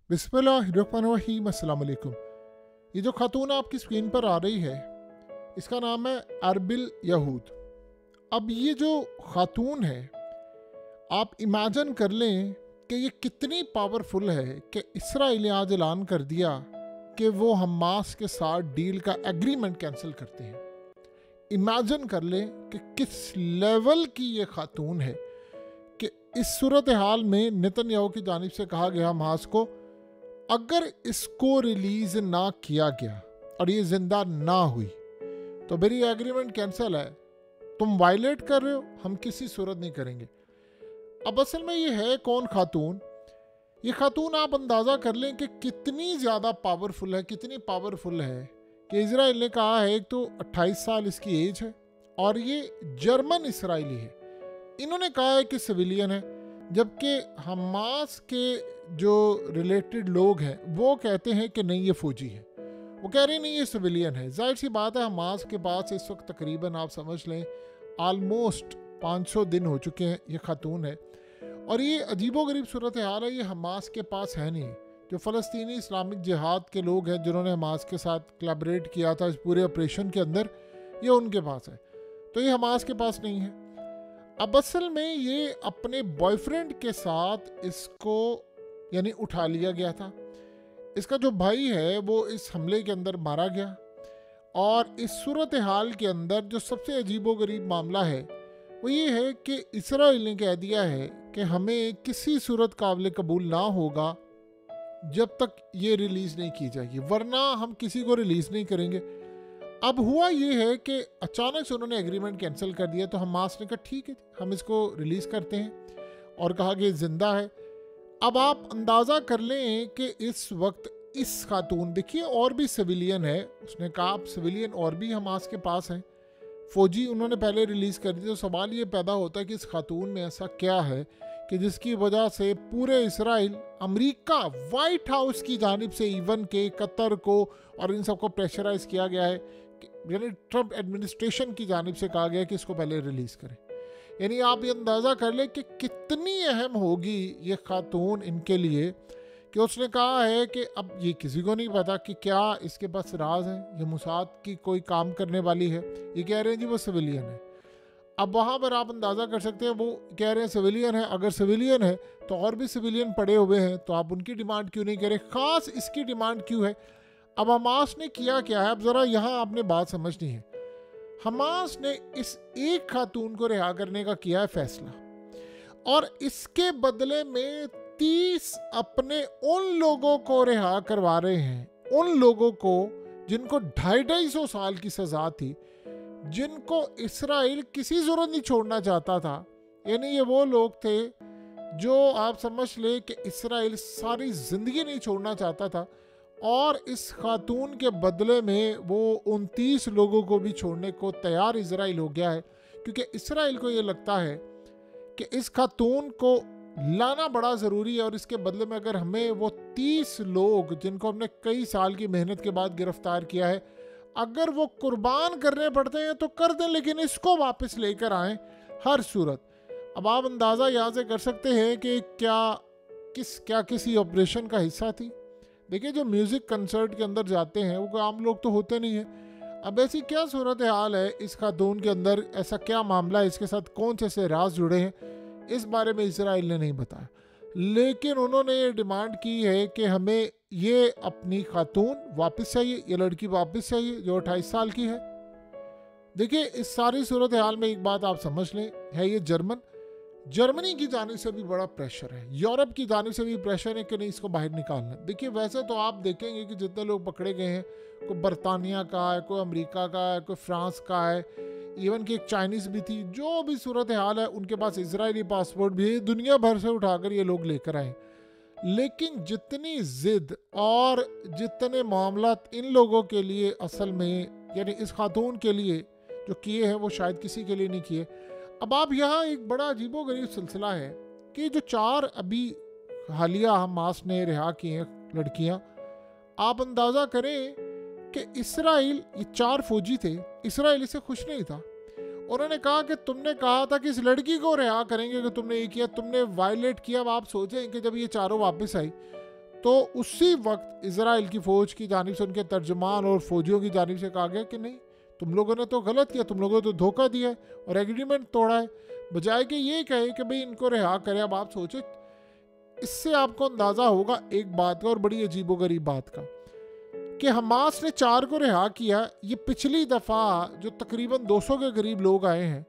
बिस्मिल्लाहिर्रहमानिर्रहीम। अस्सलाम वालेकुम। ये जो खातून आपकी स्क्रीन पर आ रही है इसका नाम है अरबिल यहूद। अब ये जो खातून है आप इमेजिन कर लें कि ये कितनी पावरफुल है कि इसराइल ने आज ऐलान कर दिया कि वो हमास के साथ डील का एग्रीमेंट कैंसिल करते हैं। इमेजिन कर लें कि किस लेवल की ये खातून है कि इस सूरत हाल में नेतन्याहू की जानिब से कहा गया हमास को अगर इसको रिलीज ना किया गया और ये जिंदा ना हुई तो मेरी एग्रीमेंट कैंसिल है, तुम वायलेट कर रहे हो, हम किसी सूरत नहीं करेंगे। अब असल में ये है कौन खातून? ये खातून आप अंदाज़ा कर लें कि कितनी ज़्यादा पावरफुल है, कितनी पावरफुल है कि इजराइल ने कहा है एक तो 28 साल इसकी एज है और ये जर्मन इसराइली है। इन्होंने कहा है कि सिविलियन है, जबकि हमास के जो रिलेटेड लोग हैं वो कहते हैं कि नहीं ये फौजी है। वो कह रहे हैं नहीं ये सिविलियन है। जाहिर सी बात है हमास के पास इस वक्त तकरीबन आप समझ लें आलमोस्ट 500 दिन हो चुके हैं ये खातून है और ये अजीबोगरीब सूरत हाल है। ये हमास के पास है नहीं। जो फ़लस्तीनी इस्लामिक जिहाद के लोग हैं जिन्होंने हमास के साथ कोलैबोरेट किया था इस पूरे ऑपरेशन के अंदर, ये उनके पास है, तो ये हमास के पास नहीं है। अब असल में ये अपने बॉयफ्रेंड के साथ इसको यानी उठा लिया गया था। इसका जो भाई है वो इस हमले के अंदर मारा गया और इस सूरत हाल के अंदर जो सबसे अजीबोगरीब मामला है वो ये है कि इसराइल ने कह दिया है कि हमें किसी सूरत काबिल कबूल ना होगा जब तक ये रिलीज़ नहीं की जाएगी, वरना हम किसी को रिलीज़ नहीं करेंगे। अब हुआ ये है कि अचानक से उन्होंने एग्रीमेंट कैंसिल कर दिया, तो हमास ने कहा ठीक है हम इसको रिलीज़ करते हैं और कहा कि ज़िंदा है। अब आप अंदाज़ा कर लें कि इस वक्त इस खातून, देखिए और भी सिविलियन है, उसने कहा आप सिविलियन और भी हमास के पास हैं, फ़ौजी उन्होंने पहले रिलीज़ कर दी। तो सवाल ये पैदा होता है कि इस खातून में ऐसा क्या है कि जिसकी वजह से पूरे इसराइल, अमेरिका, वाइट हाउस की जानिब से इवन के कतर को और इन सबको प्रेशराइज किया गया है, यानी ट्रंप एडमिनिस्ट्रेशन की जानिब से कहा गया है कि इसको पहले रिलीज़ करें। यानी आप ये अंदाज़ा कर लें कि कितनी अहम होगी ये खातून इनके लिए कि उसने कहा है कि अब ये किसी को नहीं पता कि क्या इसके पास राज है, ये मुसाद की कोई काम करने वाली है। ये कह रहे हैं जी वो सिविलियन है। अब वहाँ पर आप अंदाज़ा कर सकते हैं, वो कह रहे हैं सिविलियन है, अगर सिविलियन है तो और भी सिविलियन पड़े हुए हैं, तो आप उनकी डिमांड क्यों नहीं करें, ख़ास इसकी डिमांड क्यों है? अब हमास ने किया क्या है, अब ज़रा यहाँ आपने बात समझनी है। हमास ने इस एक खातून को रिहा करने का किया है फैसला और इसके बदले में 30 अपने उन लोगों को रिहा करवा रहे हैं, उन लोगों को जिनको 250 साल की सज़ा थी, जिनको इसराइल किसी ज़रूरत नहीं छोड़ना चाहता था। यानी ये वो लोग थे जो आप समझ ले कि इसराइल सारी ज़िंदगी नहीं छोड़ना चाहता था और इस खातून के बदले में वो 29 लोगों को भी छोड़ने को तैयार इसराइल हो गया है, क्योंकि इसराइल को ये लगता है कि इस खातून को लाना बड़ा ज़रूरी है और इसके बदले में अगर हमें वो 30 लोग जिनको हमने कई साल की मेहनत के बाद गिरफ्तार किया है, अगर वो कुर्बान करने पड़ते हैं तो कर दें, लेकिन इसको वापस लेकर आएँ हर सूरत। अब आप अंदाज़ा यहाँ से कर सकते हैं कि क्या किसी ऑपरेशन का हिस्सा थी। देखिए जो म्यूज़िक कंसर्ट के अंदर जाते हैं वो आम लोग तो होते नहीं हैं। अब ऐसी क्या सूरत हाल है इस खातून के अंदर, ऐसा क्या मामला है, इसके साथ कौन से ऐसे राज जुड़े हैं, इस बारे में इसराइल ने नहीं बताया। लेकिन उन्होंने ये डिमांड की है कि हमें ये अपनी खातून वापस चाहिए, ये लड़की वापस चाहिए जो 28 साल की है। देखिए इस सारी सूरत हाल में एक बात आप समझ लें, है ये जर्मनी की जानिब से भी बड़ा प्रेशर है, यूरोप की जानिब से भी प्रेशर है कि नहीं इसको बाहर निकालना। देखिए वैसे तो आप देखेंगे कि जितने लोग पकड़े गए हैं, कोई बरतानिया का है, कोई अमेरिका का है, कोई फ्रांस का है, इवन कि एक चाइनीज़ भी थी। जो भी सूरत हाल है उनके पास इजरायली पासपोर्ट भी है, दुनिया भर से उठाकर ये लोग लेकर आए। लेकिन जितनी ज़िद और जितने मामलात इन लोगों के लिए असल में, यानी इस खातून के लिए जो किए हैं वो शायद किसी के लिए नहीं किए। अब आप यहाँ एक बड़ा अजीबोगरीब सिलसिला है कि जो 4 अभी हालिया हमास ने रिहा की हैं लड़कियाँ, आप अंदाज़ा करें कि इसराइल, ये 4 फौजी थे, इसराइल इससे खुश नहीं था। उन्होंने कहा कि तुमने कहा था कि इस लड़की को रिहा करेंगे कि तुमने ये किया, तुमने वायलेट किया। अब आप सोचें कि जब ये चारों वापस आई तो उसी वक्त इजराइल की फ़ौज की जानिब से, उनके तर्जुमान और फौजियों की जानिब से कहा गया कि नहीं, तुम लोगों ने तो गलत किया, तुम लोगों ने तो धोखा दिया है और एग्रीमेंट तोड़ा है। बजाय कि ये कहे कि भाई इनको रिहा करें। अब आप सोचो, इससे आपको अंदाज़ा होगा एक बात का, और बड़ी अजीबोगरीब बात का, कि हमास ने 4 को रिहा किया। ये पिछली दफ़ा जो तकरीबन 200 के करीब लोग आए हैं,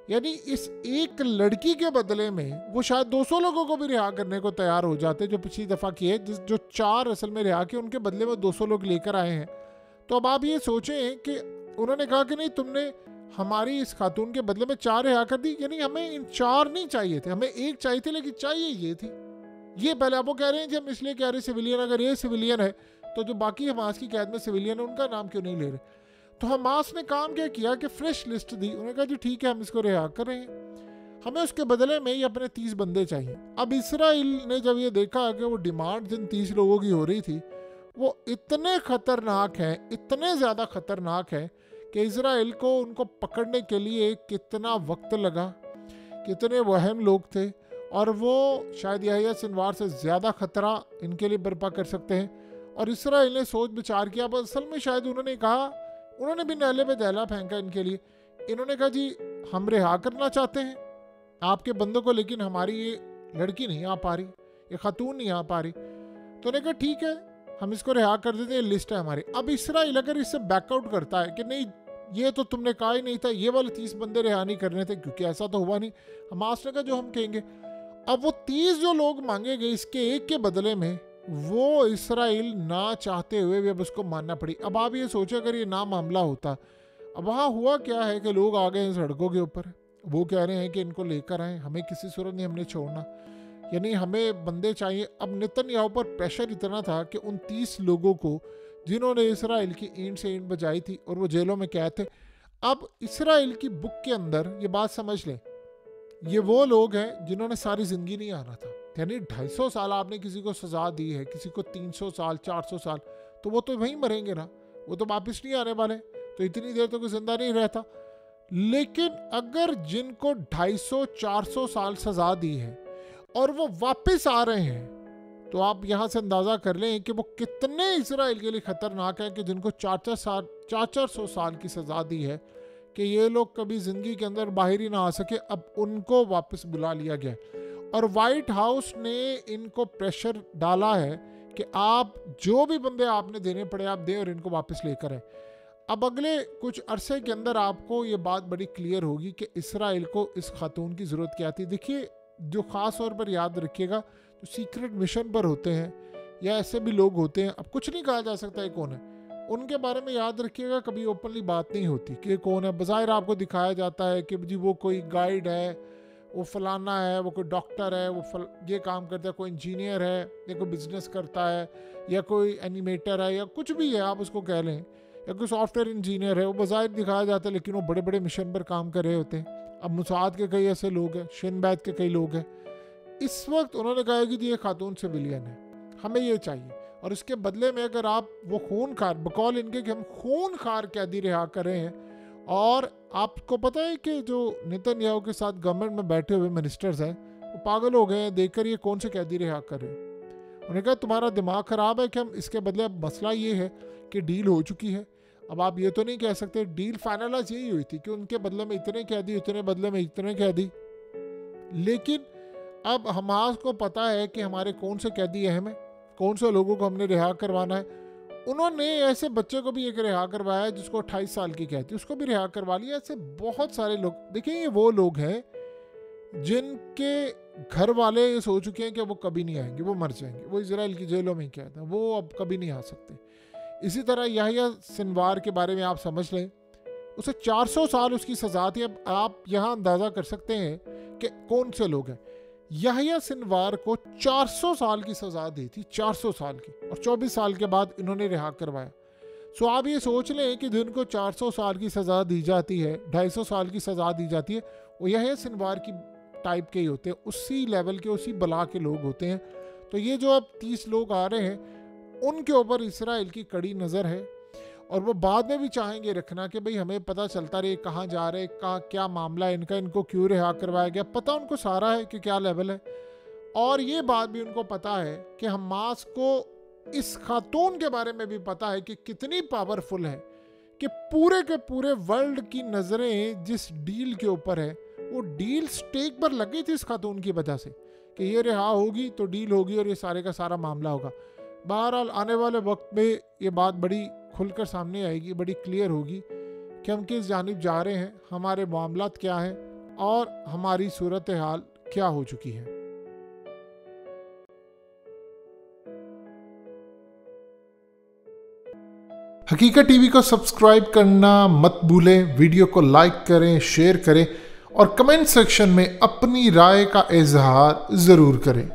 यानी इस एक लड़की के बदले में वो शायद 200 लोगों को भी रिहा करने को तैयार हो जाते, जो पिछली दफ़ा किए, जो 4 असल में रिहा किए, उनके बदले में 200 लोग लेकर आए हैं। तो अब आप ये सोचें कि उन्होंने कहा कि नहीं, तुमने हमारी इस खातून के बदले में 4 रिहा कर दी, यानी हमें इन 4 नहीं चाहिए थे, हमें एक चाहिए थे, लेकिन चाहिए ये थी। ये पहले आप वो कह रहे हैं कि हम इसलिए कह रहे सिविलियन, अगर ये सिविलियन है तो जो बाकी हमास की कैद में सिविलियन है उनका नाम क्यों नहीं ले रहे। तो हमास ने काम क्या किया कि फ्रेश लिस्ट दी। उन्होंने कहा जी ठीक है, हम इसको रिहा कर रहे हैं, हमें उसके बदले में ये अपने 30 बंदे चाहिए। अब इसराइल ने जब ये देखा कि वो डिमांड जिन 30 लोगों की हो रही थी वो इतने ख़तरनाक हैं, इतने ज़्यादा ख़तरनाक हैं कि इसराइल को उनको पकड़ने के लिए कितना वक्त लगा, कितने वहम लोग थे, और वो शायद यहया सिनवार से ज़्यादा ख़तरा इनके लिए बर्पा कर सकते हैं। और इसराइल ने सोच विचार किया। अब असल में शायद उन्होंने कहा, उन्होंने भी नाले पे दैला फेंका इनके लिए। इन्होंने कहा जी हम रिहा करना चाहते हैं आपके बंदों को, लेकिन हमारी ये लड़की नहीं आ पा रही, ये खातून नहीं आ पा रही। तो उन्होंने कहा ठीक है, हम इसको रिहा कर देते हैं, लिस्ट है हमारी। अब इसराइल अगर इससे बैकआउट करता है कि नहीं ये तो तुमने कहा ही नहीं था, ये वाले 30 बंदे रिहा नहीं करने थे, क्योंकि ऐसा तो हुआ नहीं, हमास ने कहा जो हम कहेंगे। अब वो 30 जो लोग मांगे गए इसके एक के बदले में, वो इसराइल ना चाहते हुए भी अब उसको मानना पड़ी। अब आप ये सोचो अगर ये ना मामला होता, अब वहाँ हुआ क्या है कि लोग आ गए हैं सड़कों के ऊपर, वो कह रहे हैं कि इनको लेकर आए, हमें किसी सूरत नहीं हमने छोड़ना, यानी हमें बंदे चाहिए। अब नेतन्याहू पर प्रेशर इतना था कि उन 30 लोगों को जिन्होंने इसराइल की ईंट से ईंट बजाई थी और वो जेलों में कैद थे, अब इसराइल की बुक के अंदर ये बात समझ लें, ये वो लोग हैं जिन्होंने सारी ज़िंदगी नहीं आना था। यानी 250 साल आपने किसी को सज़ा दी है, किसी को 300 साल 400 साल, तो वो तो वहीं मरेंगे ना, वो तो वापस नहीं आने वाले, तो इतनी देर तो कोई जिंदा नहीं रहता। लेकिन अगर जिनको 250-400 साल सज़ा दी है और वो वापस आ रहे हैं, तो आप यहाँ से अंदाज़ा कर लें कि वो कितने इसराइल के लिए ख़तरनाक है कि जिनको 400 साल की सज़ा दी है कि ये लोग कभी ज़िंदगी के अंदर बाहर ही ना आ सके, अब उनको वापस बुला लिया गया। और वाइट हाउस ने इनको प्रेशर डाला है कि आप जो भी बंदे आपने देने पड़े आप दें और इनको वापस लेकर आए। अब अगले कुछ अरसे के अंदर आपको ये बात बड़ी क्लियर होगी कि इसराइल को इस खातून की ज़रूरत क्या थी। देखिए, जो ख़ास तौर पर याद रखिएगा, जो सीक्रेट मिशन पर होते हैं या ऐसे भी लोग होते हैं, अब कुछ नहीं कहा जा सकता है कौन है, उनके बारे में याद रखिएगा, कभी ओपनली बात नहीं होती कि कौन है। बज़ाहिर आपको दिखाया जाता है कि जी वो कोई गाइड है, वो फलाना है, वो कोई डॉक्टर है, वो ये काम करता है, कोई इंजीनियर है या कोई बिजनेस करता है या कोई एनिमेटर है या कुछ भी है आप उसको कह लें, या कोई सॉफ्टवेयर इंजीनियर है, वो बज़ाहिर दिखाया जाता है, लेकिन वो बड़े बड़े मिशन पर काम कर रहे होते हैं। अब मुसाद के कई ऐसे लोग हैं, शिन बैत के कई लोग हैं। इस वक्त उन्होंने कहा कि जी ये खातून सिविलियन है, हमें ये चाहिए, और इसके बदले में अगर आप वो खूनखार, बकौल इनके कि हम खूनखार कैदी रिहा कर रहे हैं। और आपको पता है कि जो नेतन्याहू के साथ गवर्नमेंट में बैठे हुए मिनिस्टर्स हैं वो पागल हो गए हैं देखकर ये कौन से कैदी रिहा कर रहे हैं। उन्होंने कहा तुम्हारा दिमाग ख़राब है कि हम इसके बदले, अब मसला ये है कि डील हो चुकी है, अब आप ये तो नहीं कह सकते, डील फाइनलाइज यही हुई थी कि उनके बदले में इतने कैदी, इतने बदले में इतने कैदी। लेकिन अब हमास को पता है कि हमारे कौन से कैदी अहम है, कौन से लोगों को हमने रिहा करवाना है। उन्होंने ऐसे बच्चे को भी एक रिहा करवाया जिसको 28 साल की कहती, उसको भी रिहा करवा लिया। ऐसे बहुत सारे लोग, देखिए ये वो लोग हैं जिनके घर वाले ये सोच चुके हैं कि वो कभी नहीं आएंगे, वो मर जाएंगे, वो इजराइल की जेलों में क्या था, वो अब कभी नहीं आ सकते। इसी तरह यहया सिनवार के बारे में आप समझ लें, उसे 400 साल उसकी सज़ा थी। अब आप यहाँ अंदाज़ा कर सकते हैं कि कौन से लोग हैं। यहया सिनवार को 400 साल की सज़ा दी थी, 400 साल की, और 24 साल के बाद इन्होंने रिहा करवाया। सो आप ये सोच लें कि जिनको 400 साल की सज़ा दी जाती है, 250 साल की सज़ा दी जाती है, वो यहया सिनवार की टाइप के ही होते हैं, उसी लेवल के, उसी बला के लोग होते हैं। तो ये जो अब 30 लोग आ रहे हैं उनके ऊपर इसराइल की कड़ी नज़र है, और वो बाद में भी चाहेंगे रखना कि भाई हमें पता चलता रहे कहाँ जा रहे, कहाँ क्या मामला है इनका, इनको क्यों रिहा करवाया गया, पता उनको सारा है कि क्या लेवल है। और ये बात भी उनको पता है कि हमास को इस खातून के बारे में भी पता है कि कितनी पावरफुल है, कि पूरे के पूरे वर्ल्ड की नज़रें जिस डील के ऊपर है, वो डील स्टेक पर लगी थी इस खातून की वजह से कि ये रिहा होगी तो डील होगी और ये सारे का सारा मामला होगा। बहरहाल आने वाले वक्त में ये बात बड़ी खुलकर सामने आएगी, बड़ी क्लियर होगी कि हम किस जानिब जा रहे हैं, हमारे मामलात क्या हैं और हमारी सूरत हाल क्या हो चुकी है। हकीकत टीवी को सब्सक्राइब करना मत भूलें, वीडियो को लाइक करें, शेयर करें और कमेंट सेक्शन में अपनी राय का इजहार ज़रूर करें।